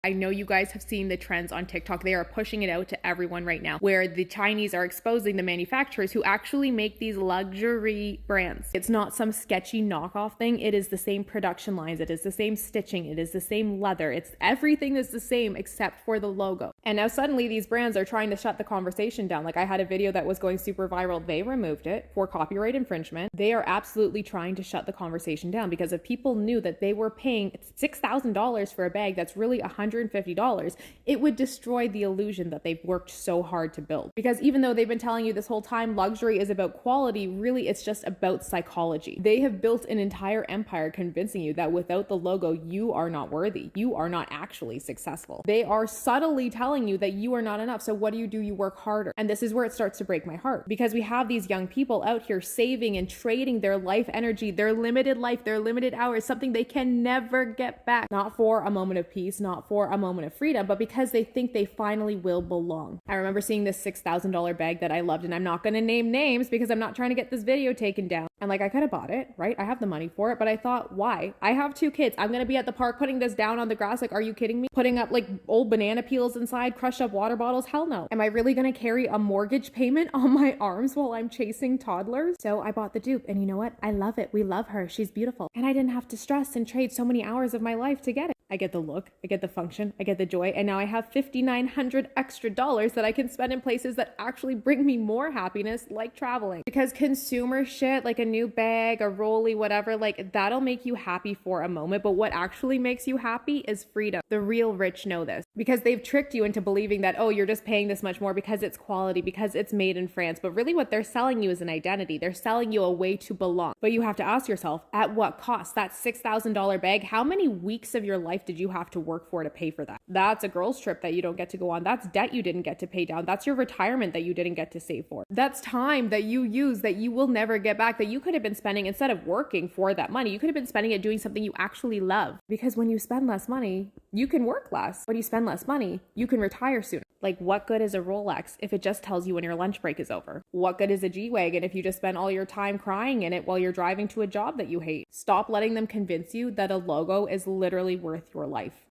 I know you guys have seen the trends on TikTok. They are pushing it out to everyone right now, where the Chinese are exposing the manufacturers who actually make these luxury brands. It's not some sketchy knockoff thing. It is the same production lines. It is the same stitching. It is the same leather. It's everything is the same except for the logo. And now suddenly these brands are trying to shut the conversation down. Like I had a video that was going super viral. They removed it for copyright infringement. They are absolutely trying to shut the conversation down because if people knew that they were paying $6,000 for a bag that's really $150, it would destroy the illusion that they've worked so hard to build. Because even though they've been telling you this whole time luxury is about quality, really it's just about psychology. They have built an entire empire convincing you that without the logo, you are not worthy. You are not actually successful. They are subtly telling you that you are not enough. So what do? You work harder. And this is where it starts to break my heart because we have these young people out here saving and trading their life energy, their limited life, their limited hours, something they can never get back. Not for a moment of peace, not for a moment of freedom, but because they think they finally will belong. I remember seeing this $6,000 bag that I loved, and I'm not going to name names because I'm not trying to get this video taken down. And like, I could have bought it, right? I have the money for it, but I thought, why? I have 2 kids. I'm going to be at the park putting this down on the grass. Like, are you kidding me? Putting up like old banana peels inside, crushed up water bottles? Hell no. Am I really going to carry a mortgage payment on my arms while I'm chasing toddlers? So I bought the dupe, and you know what? I love it. We love her. She's beautiful. And I didn't have to stress and trade so many hours of my life to get it. I get the look, I get the function, I get the joy, and now I have $5,900 extra that I can spend in places that actually bring me more happiness, like traveling. Because consumer shit, like a new bag, a rollie, whatever, like that'll make you happy for a moment, but what actually makes you happy is freedom. The real rich know this because they've tricked you into believing that, oh, you're just paying this much more because it's quality, because it's made in France. But really what they're selling you is an identity. They're selling you a way to belong. But you have to ask yourself, at what cost? That $6,000 bag, how many weeks of your life did you have to work for to pay for that? That's a girl's trip that you don't get to go on. That's debt you didn't get to pay down. That's your retirement that you didn't get to save for. That's time that you use that you will never get back, that you could have been spending instead of working for that money. You could have been spending it doing something you actually love. Because when you spend less money, you can work less. When you spend less money, you can retire sooner. Like, what good is a Rolex if it just tells you when your lunch break is over? What good is a G-Wagon if you just spend all your time crying in it while you're driving to a job that you hate? Stop letting them convince you that a logo is literally worth your life.